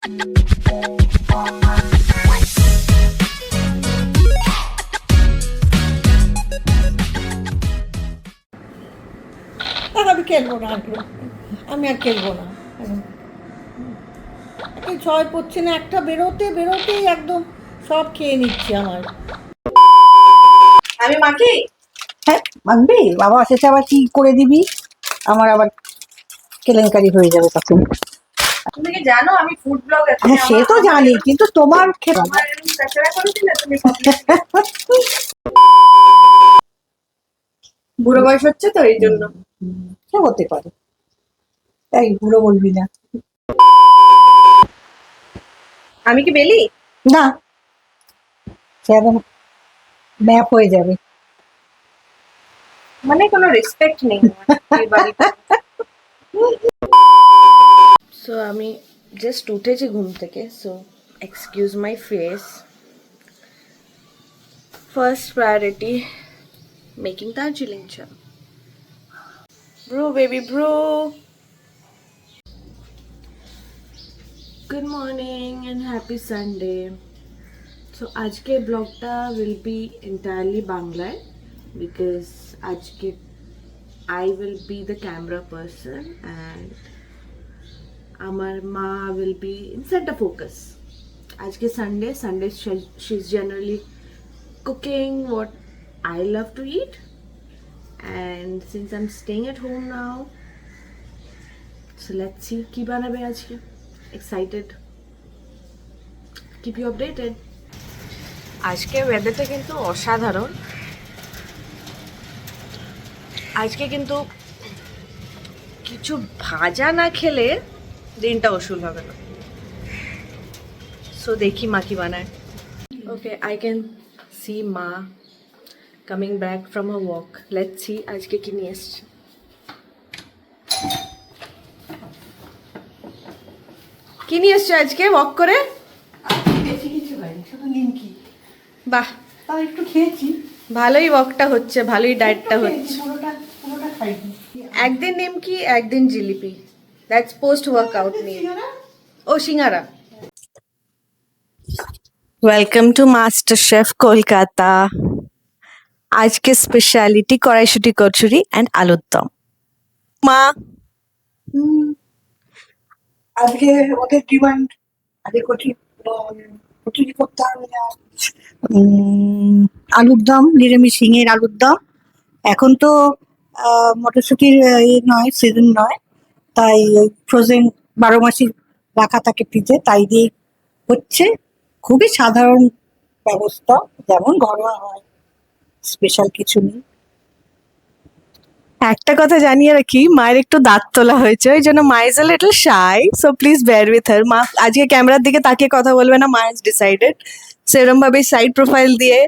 আমি খেলবো না, আমি আর খেলবো না। এই ছয় পড়ছে না, একটা বেরোতেই একদম সব খেয়ে নিচ্ছে আমার। আমি মাকে হ্যাঁ মানবি, বাবা শেষে আবার কি করে দিবি, আমার আবার কেলেঙ্কারি হয়ে যাবে তখন। তুমি কি জানো আমি ফুড ব্লগার? হ্যাঁ সে তো জানি, কিন্তু তোমার আমার এরকম কাঁচড়া করেছিলে তুমি? বুড়ো বয়স হচ্ছে তো এই জন্য। সে হতে পারে, তাই বুড়ো বলবি না। আমি কি বেলি? না, সে একদম ম্যাপ হয়ে যাবে। মানে কোনো রেসপেক্ট নেই এই বাড়িতে। সো আমি জাস্ট উঠেছি ঘুম থেকে, so excuse my face. First priority making Darjeeling cha. Bro baby bro, good morning and happy Sunday. So আজকে ব্লগটা উইল বি এন্টায়ারলি বাংলায়, বিকজ আজকে I will be the camera person and আমার মা will be in center focus. আজকে Sunday she's generally cooking what I love to eat, and since I'm staying at home now, so let's see কি বানাবে আজকে. Excited. Keep you updated. আজকে ওয়েদারটা কিন্তু অসাধারণ। আজকে কিন্তু কিছু ভাজা না খেলে দিনটা ওসুল হবে না। সো দেখি মা কি বানায়। ওকে, আই ক্যান সি মা coming back from a walk. Let's see আজকে কি নিয়ে এসছে। কি নিয়ে এসছে আজকে ওয়াক করে? বেশি কিছু হয়নি, শুধু নিমকি। বাহ, তাও একটু খেয়েছি। ভালোই ওয়াকটা হচ্ছে, ভালোই ডায়েটটা হচ্ছে। পুরোটা খাইনি। একদিন নিমকি একদিন জিলিপি, দ্যাটস পোস্ট ওয়ার্কআউট মিল। ও সিঙ্গারা। Welcome to MasterChef Kolkata. আজকে স্পেশালিটি কড়াইশুঁটি কচুরি অ্যান্ড আলুর দম। মা আজকে ওদের ডিমান্ড, আজকে কচুরি করতে হবে না, আলুর দম, নিরামিষ শিঙের আলুর দম। এখন তো মটরশুঁটির নয়, সিজন নয়, তাই ফ্রোজেন 12 মাসই রাখা থাকে ফ্রিজে, তাই দিয়ে হচ্ছে। খুবই সাধারণ ব্যবস্থা, যেমন ঘরোয়া হয়, স্পেশাল কিছু নেই। একটা কথা জানিয়ে রাখি, মায়ের একটু দাঁত তোলা হয়েছে, ওই জন্য মা is a little shy, so please bear with her. মা আজকে ক্যামেরার দিকে তাকিয়ে কথা বলবে না, মা ইজ ডিসাইডেড। সেরকম ভাবে সাইড প্রোফাইল দিয়ে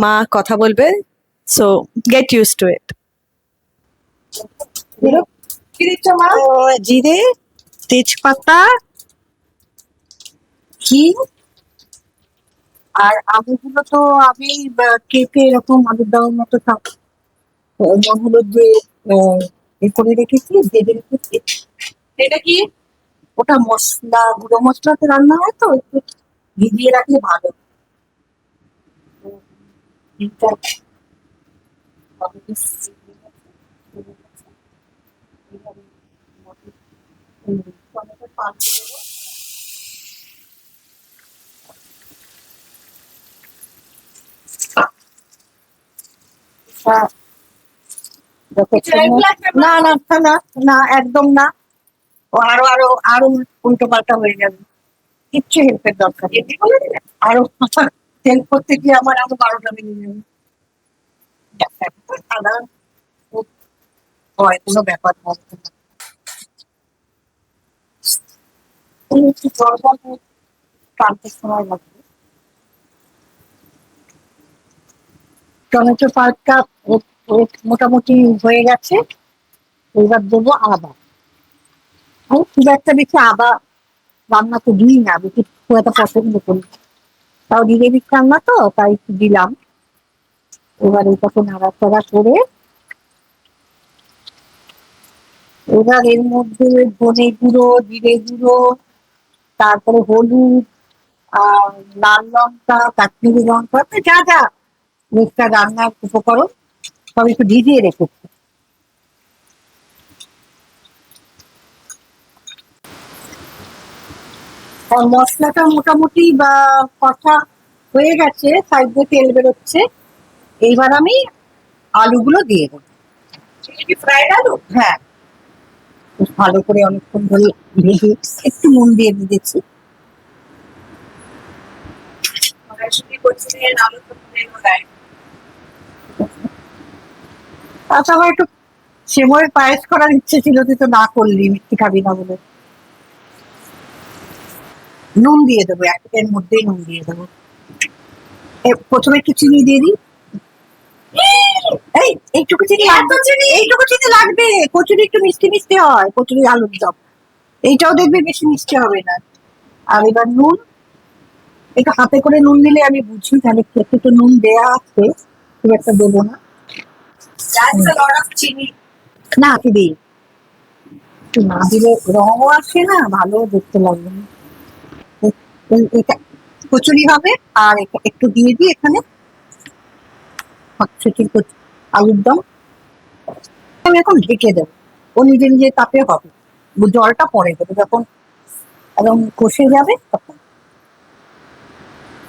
মা কথা বলবে, সো গেট ইউজ টু ইট। কি দিচ্ছ মা? জিরে, তেজপাতা, হিং, আর আলুগুলো তো আমি কেটে এরকম আলুর দমের মতো সব হলুদ দিয়ে এ করে রেখেছি, ভেজে রেখেছি। এটা কি? ওটা মশলা, গুঁড়ো মশলাতে রান্না হয় তো, একটু ভিজিয়ে রাখলে ভালো। এটা টমেটো পাঁচ দেবো। না না না না, একদম না। ও আরো আরো আরো উল্টো পাল্টা হয়ে যাবে, কিচ্ছু হেল্পের দরকার নেই। আরো হেল্প করতে গিয়ে আমার আরো 12টা বেজে যাবে। সাধারণ হয়, কোনো ব্যাপার নয়। একটু জল টানতে সময় লাগবে। টমেটো পাল্পটা মোটামুটি হয়ে গেছে, এবার দেবো আদা। আমি খুব একটা বেশি আদা রান্না তো দিই না, বেশি খুব একটা পছন্দ করি, তাও নিরামিষ রান্না তো তাই একটু দিলাম। এবার এটাকে নাড়াচাড়া করে এবার এর মধ্যে ধনে গুঁড়ো, জিরে গুঁড়ো, তারপরে হলুদ, আর লাল লঙ্কা, কাশ্মীরি লঙ্কা, যা যা মিক্সটা রান্নার উপকরণ সব একটু ভিজিয়ে রেখেছি। আর মশলাটা মোটামুটি বা কষা হয়ে গেছে, সাইড দিয়ে তেল বেরোচ্ছে। এইবার আমি আলুগুলো দিয়ে দেবো। ফ্রাইড আলু, হ্যাঁ, বেশ ভালো করে অনেকক্ষণ ধরে ভেজে একটু নুন দিয়ে দিয়েছি। আচ্ছা, আমার একটু সেময়ের পায়েস করার ইচ্ছে ছিল, তুই তো না করলি, মিষ্টি খাবি না বলে। নুন দিয়ে দেবো, এর মধ্যেই নুন দিয়ে দেবো। প্রথমে একটু চিনি দিয়ে দিই। এই এইটুকু চিনি লাগবে, এইটুকু চিনি লাগবে। কচুরি একটু মিষ্টি মিষ্টি হয়, কচুরি আলুর দম। এইটাও দেখবে বেশি মিষ্টি হবে না। আর এবার নুন, একটু হাতে করে নুন দিলে আমি বুঝি, তাহলে খেতে তো নুন দেয়া আছে, খুব একটা দেবো না। চিনি না দিবি, না দিলে রঙও আসে না, ভালো দেখতে লাগবে না। এটা কচুরি হবে। আর একটু দিয়ে দিই এখানে আলুর দম। আমি এখন ঢেকে দেবো, ও নিজে নিজে তাপে হবে। জলটা পরে দেবো যখন একদম কষে যাবে তখন।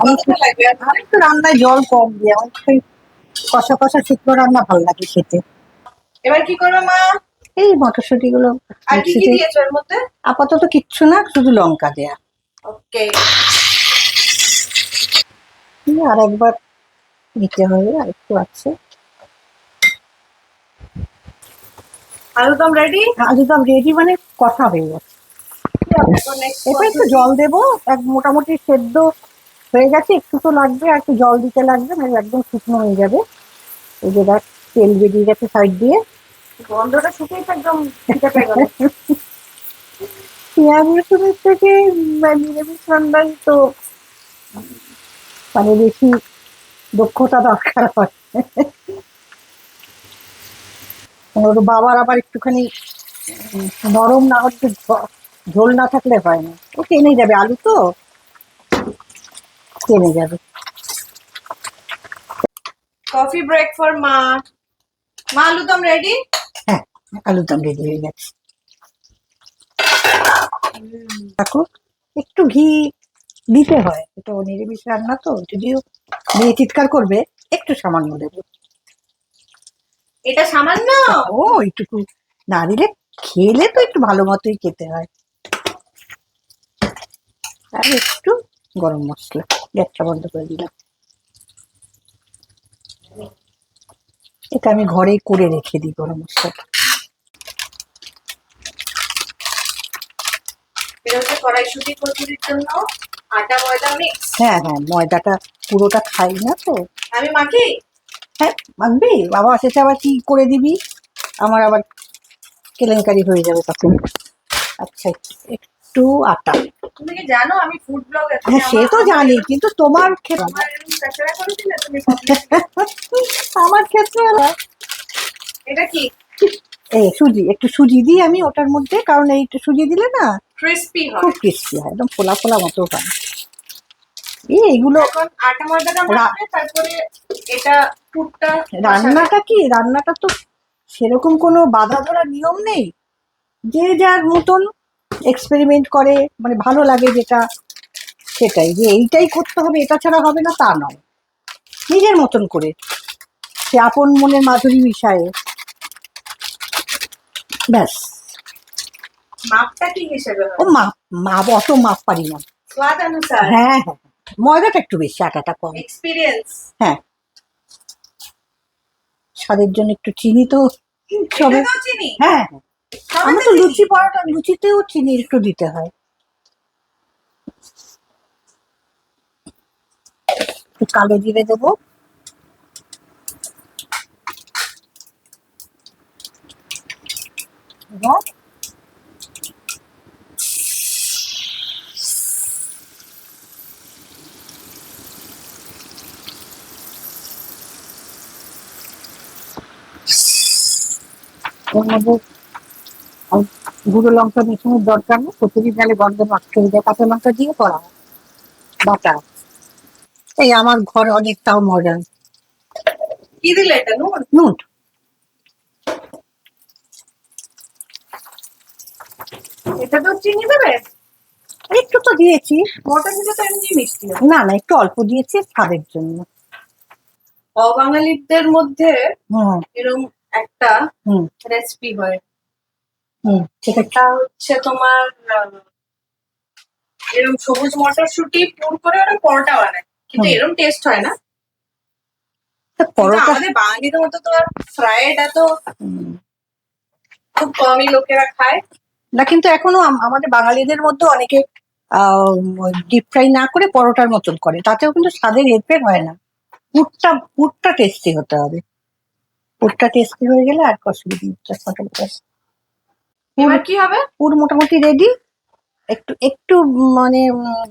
আমি একটু রান্নায় জল কম দিই, আমার কষা কষা শুকনো রান্না ভালো লাগে খেতে। এবার কি করবে মা? এই মটরশুঁটি গুলো আর কি কি দিয়েছো এর মধ্যে? আপাতত কিচ্ছু না, শুধু লঙ্কা দেয়া। ওকে, আর একবার নিতে হবে, আর একটু আছে। আলুদম রেডি। আলুদম রেডি মানে কষা হয়ে গেছে। এবার একটু জল দেবো, মোটামুটি সেদ্ধ হয়ে গেছে, একটু তো লাগবে, আর একটু জল দিতে লাগবে, মানে একদম শুকনো হয়ে যাবে। এই যে দেখ, তেল বেরিয়ে গেছে সাইড দিয়ে, গন্ধটা শুকেই তো একদম খিদে পেয়ে গেল। পেঁয়াজ রসুনের থেকে নিরামিষ রান্নায় তো মানে বেশি দক্ষতা দরকার হয়। ওর বাবার আবার একটুখানি নরম না হচ্ছে, ঝোল না থাকলে হয় না, ও টেনে যাবে, আলু তো টেনে যাবে। কফি ব্রেক ফর মা। মা আলুদম রেডি। হ্যাঁ, আলুদম রেডি হয়ে গেছে। দেখো, একটু ঘি দিতে হয়, এটা নিরামিষ রান্না তো, যদিও মেয়ে চিৎকার করবে, একটু সামান্য দেবো। এটা সামান্য, ও এইটুকু না দিলে খেলে তো একটু ভালো মতোই খেতে হয়। আর একটু গরম মশলা, গ্যাসটা বন্ধ করে দিলাম। এটা আমি ঘরেই করে রেখে দিই গরম মশলাটা। এটা হচ্ছে কড়াইশুঁটি কচুরির জন্য আটা ময়দা মিক্স। হ্যাঁ হ্যাঁ, ময়দাটা পুরোটা খাই না তো। আমি মাখি। হ্যাঁ, মাখবি, বাবা শেষে আবার কি করে দিবি, আমার আবার কেলেঙ্কারি হয়ে যাবে তখন। আচ্ছা, একটু আটা। তুমি কি জানো আমি ফুড ব্লগার? হ্যাঁ, সে তো জানি, কিন্তু তোমার ক্ষেত্রে, আমার এরকম কাঁচড়া করেছিলে তুমি। আমার ক্ষেত্রে এটা কি? এই সুজি, একটু সুজি দিই আমি ওটার মধ্যে, কারণ এই সুজি দিলে না ক্রিস্পি হয়, খুব ক্রিস্পি হয়, একদম ফোলা ফোলা মতো হয়। এইগুলো এখন আটা ময়দাটা মাখবে, তারপরে এটা পুরটা রান্নাটা তো সেরকম কোনো বাধা ধরার নিয়ম নেই, যে যার মতন এক্সপেরিমেন্ট করে, মানে ভালো লাগে যেটা সেটাই, যে এইটাই করতে হবে এটা ছাড়া হবে না তা নয়, নিজের মতন করে সে আপন মনের মাধুরী মিশায়ে, ব্যাস। মাপটা কি হিসেবে ও হয়? মাপ অত মাপ পারি না। স্বাদ অনুসার। হ্যাঁ হ্যাঁ, ময়দাটা একটু বেশি, আটাটা কম। এক্সপিরিয়েন্স। হ্যাঁ, স্বাদের জন্য একটু চিনি তো সবে। এটাতেও চিনি? হ্যাঁ, আমরা তো লুচি পরোটা, লুচিতেও চিনি একটু দিতে হয়। একটু কালো জিরে দেবো, এবং ওর মধ্যে গুঁড়ো লঙ্কা মেশানোর দরকার নেই, কচুরি ডালে গন্ধ নষ্ট হয়ে যায়, কাঁচা লঙ্কা দিয়ে করা হয় বাটা। এই আমার ঘর অনেকটাও মডার্ন। কি দিলে এটা, নুন? নুন। এটা তো চিনি দেবে? একটু তো দিয়েছি। মটরশুঁটি তো এমনি মিষ্টি হয়। না না, একটু অল্প দিয়েছি স্বাদের জন্য। অবাঙালিদের মধ্যে হুম এরকম একটা হুম রেসিপি হয়, হুম, সেটা সেটা হচ্ছে তোমার এরকম সবুজ মটরশুঁটি পুর করে ওরা পরোটা বানায়, কিন্তু হুম। এরকম টেস্ট হয় না। তা কিন্তু পরোটা। আমাদের বাঙালিদের মতো তো আর ফ্রাইড এত হুম। খুব কমই লোকেরা খায়। না, কিন্তু এখনো আমাদের বাঙালিদের মধ্যে অনেকে ডিপ ফ্রাই না করে পরোটার মতন করে, তাতেও কিন্তু স্বাদের হেরফের হয় না। পুরটা টেস্টি হতে হবে। পুরটা টেস্টি হয়ে গেলে আর অসুবিধা নেই। পুর এবার কি হবে? পুর মোটামুটি রেডি। একটু একটু মানে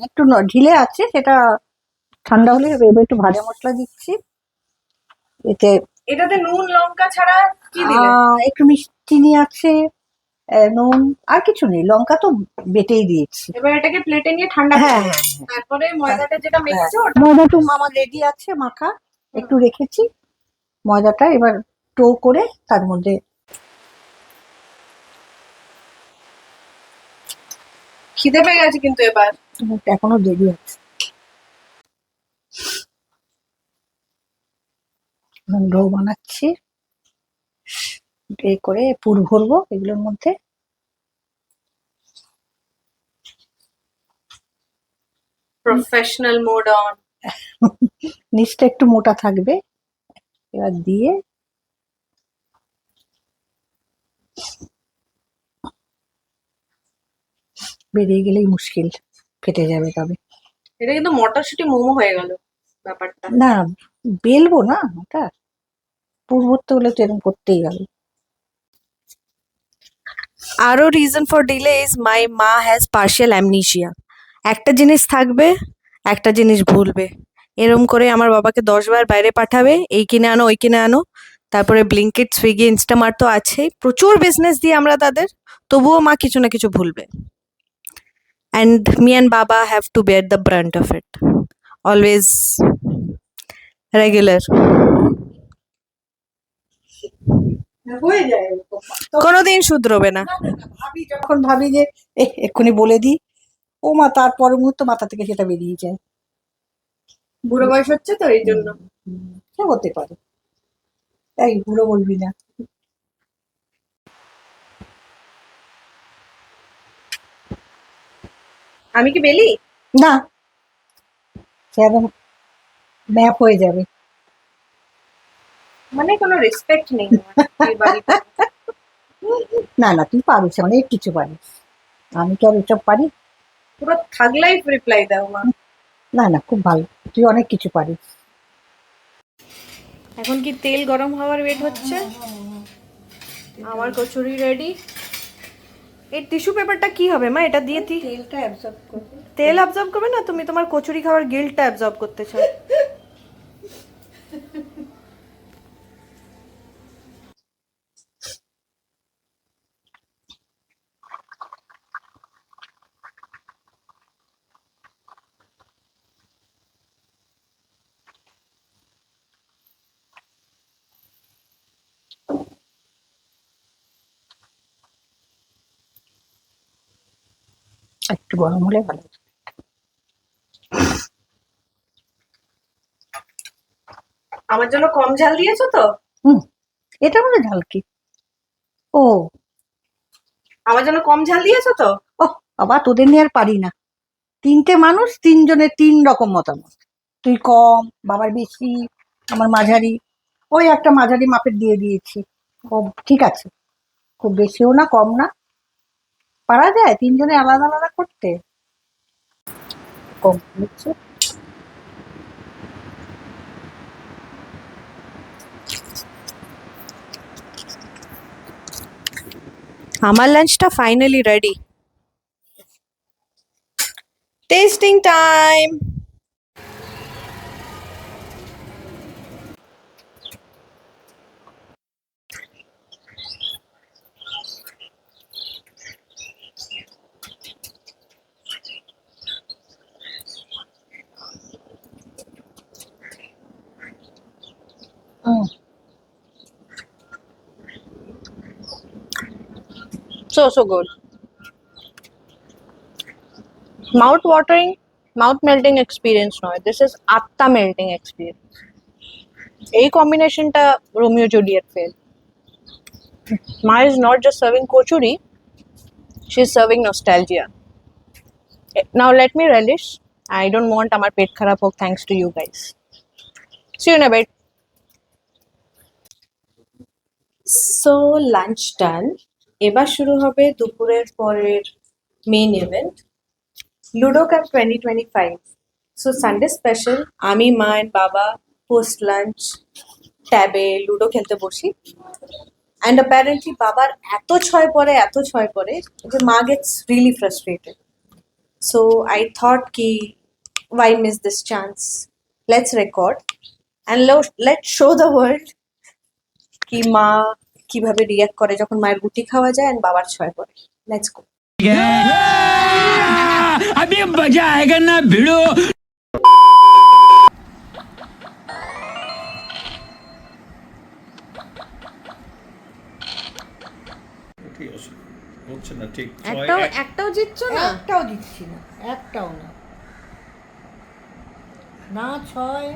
একটু ঢিলে আছে, সেটা ঠান্ডা হলে হবে। এবার একটু ভাজা মশলা দিচ্ছি এতে। এটাতে নুন লঙ্কা ছাড়া কি দিলে? একটু মিষ্টি নিয়ে আছে, নুন, আর কিছু নেই, লঙ্কা তো বেটেই দিয়েছি। এবার এটাকে প্লেটে নিয়ে ঠান্ডা হ্যাঁ করবে। হ্যাঁ হ্যাঁ। তারপরে ময়দাটা যেটা মেখেছো ওটা। ময়দাটা আমার রেডি আছে মাখা, একটু রেখেছি ময়দাটা। এবার টো করে তার মধ্যে। খিদে পেয়ে গেছে কিন্তু এবার। এখনো দেরি আছে, ডো বানাচ্ছি। এ করে পুর ভরবো এগুলোর মধ্যে। Professional mode on. নিচটা একটু মোটা থাকবে, এবার দিয়ে বেরিয়ে গেলেই মুশকিল, ফেটে যাবে তবে। এটা কিন্তু মটরশুঁটি মোমো হয়ে গেল ব্যাপারটা। না, বেলবো না ওটা, পুর ভরতে হলে তো এরকম করতেই হবে। আরও reason for delay is my মা হ্যাজ পার্শিয়াল অ্যামনিশিয়া। একটা জিনিস থাকবে, একটা জিনিস ভুলবে। এরম করে আমার বাবাকে 10 বার বাইরে পাঠাবে, এই কিনে আনো ওই কিনে আনো। তারপরে ব্লিঙ্কিট, সুইগি, ইনস্টামার্ট তো আছেই, প্রচুর বিজনেস দিই আমরা তাদের, তবুও মা কিছু না কিছু ভুলবে। And me and baba have to bear the brunt of it always, regular. হয়ে যায় এরকম। কোনোদিন শুধরোবে না। না না না, যখন ভাবি যে এক্ষুনি বলে দিই, ও মা, তার পরের মুহূর্ত মাথা থেকে সেটা বেরিয়ে যায়। বুড়ো বয়স হচ্ছে তো এই জন্য। সে হতে পারে, তাই বুড়ো বলবি না। আমি কি বেলি? না, সে একদম ম্যাপ হয়ে যাবে। মানে কোনো রেসপেক্ট নেই আমার এই বাড়িতে। না না, তুই পারিস, অনেক কিছু পারিস। আমি কি আর এসব পারি? পুরো থাগ লাইফ রিপ্লাই দাও মা। না না, খুব ভালো, তুই অনেক কিছু পারিস। এখন কি তেল গরম হওয়ার ওয়েট হচ্ছে? আমার কচুরি রেডি। এই টিস্যু পেপারটা কি হবে মা? এটা দিয়ে তেলটা অ্যাবজর্ব করবে। তেল অ্যাবজর্ব করবে না? তুমি তোমার কচুরি খাওয়ার গিল্টটা অ্যাবজর্ব করতে চাও। একটু গরম হলে ভালো। আমার জন্য কম ঝাল দিয়েছো তো? হুম, এটা মনে ঝাল কি? ও আমার জন্য কম ঝাল দিয়েছো তো? ও বাবা, তোদের নিয়ে আর পারি না। 3টে মানুষ, 3জনের 3 রকম মতামত। তুই কম, বাবার বেশি, আমার মাঝারি। ওই একটা মাঝারি মাপের দিয়ে দিয়েছি। ও ঠিক আছে, খুব বেশিও না কম না, পারা যায় 3জনে আলাদা আলাদা করতে। কম বুঝছো? আমার লাঞ্চটা finally ready. Testing time. so good. Mouth watering, mouth melting experience নয়, this is আত্মা melting experience. এই কম্বিনেশনটা রোমিও জুলিয়েট ফেল। মা is not just serving kachori, she is serving nostalgia. Now let me relish. I don't want আমার পেট খারাপ হোক thanks to you guys. See you in a bit. So lunch done. এবার শুরু হবে দুপুরের পরের main event, ludo cup 2025. So Sunday special, আমি মা এন্ড বাবা পোস্ট লাঞ্চ ট্যাবে লুডো খেলতে বসি। অ্যান্ড অ্যাপারেন্টলি বাবার এত ছয় পরে যে মা gets really frustrated. So I thought কি why miss this chance? Let's record and let's show the world কি মা কিভাবে রিয়াক্ট করে যখন মায়ের গুটি খাওয়া যায় and বাবার ছয় পড়ে। Let's go. अभी मजा आएगा ना भिड़ो। ঠিক আছে, হচ্ছে না ঠিক। একটাও জিতছো না? একটাও দিচ্ছি না, একটাও না। না ছয়,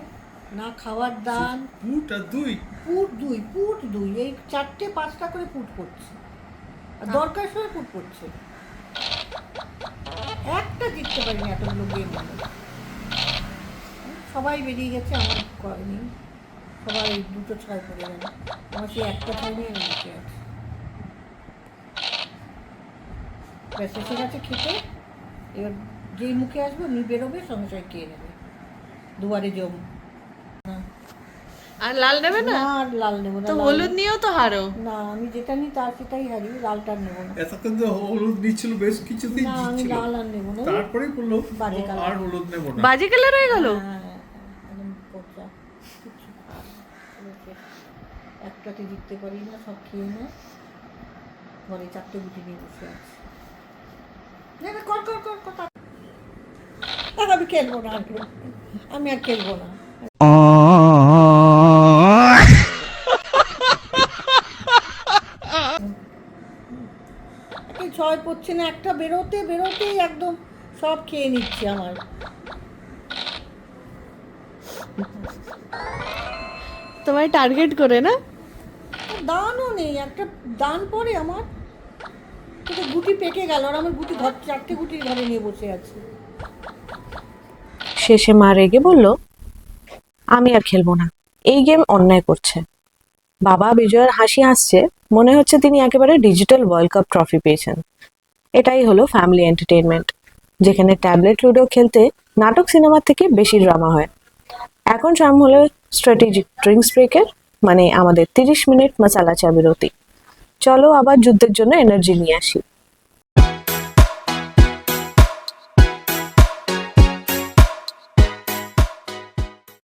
না খাওয়ার দান, পুট আর দুই। পুট দুই, এই 4-5টা করে পুট করছে, আর দরকার সময় পুট করছে। একটা জিততে পারিনি এতগুলো গেম। সবাই বেরিয়ে গেছে, আমার করেনি, সবাই 2টো ছয় করে গেল, আমার সেই একটা ছয় নিয়ে আমি বসে আছি। ব্যাস এসে গেছে খেতে, এবার যেই মুখে আসবে উনি বেরোবে, সঙ্গে সঙ্গে খেয়ে নেবে, দুয়ারে জম। আর লাল নেবে না? আর লাল নেবো না। তো হলুদ নিয়েও তো হারো। না, আমি যেটা নিই তার সেটাই হারি, লালটা নেবো না। এতক্ষণ তো হলুদ নিচ্ছিল, বেশ কিছুদিন না, আমি জিতছিল, লাল আর নেবো না। তারপরে বললো বাজে ও, কালার। আর হলুদ নেবো না। বাজে কালার হয়ে গেল। হ্যাঁ, একদম পচা। কিচ্ছু খাস না। একটাতে জিততে পারি না, সব খেয়ে না, ঘরে 4টে গুটি নিয়ে বসে আছে। না না, কর। আমি খেলবো না, আমি আর খেলবো না। ছয় পড়ছে না, একটা বেরোতেই একদম সব খেয়ে নিচ্ছে আমার। তোমায় টার্গেট করে না? দানও নেই, একটা দান পড়ে আমার, সেটা গুটি পেকে গেল, আর আমার গুটি 4টে গুটির ঘরে নিয়ে বসে আছে। শেষে মা রেগে বলল, আমি আর খেলবো না, এই গেম অন্যায় করছে। বাবা বিজয়ের হাসি হাসছে, মনে হচ্ছে তিনি একেবারে ডিজিটাল ওয়ার্ল্ড কাপ ট্রফি পেয়েছেন। এটাই হলো ফ্যামিলি এন্টারটেইনমেন্ট, যেখানে ট্যাবলেট লুডো খেলতে নাটক সিনেমার থেকে বেশি ড্রামা হয়। এখন টাইম হলো স্ট্র্যাটেজিক ড্রিঙ্কস ব্রেকের, মানে আমাদের 30 মিনিট মশালা চা বিরতি। চলো আবার যুদ্ধের জন্য এনার্জি নিয়ে আসি।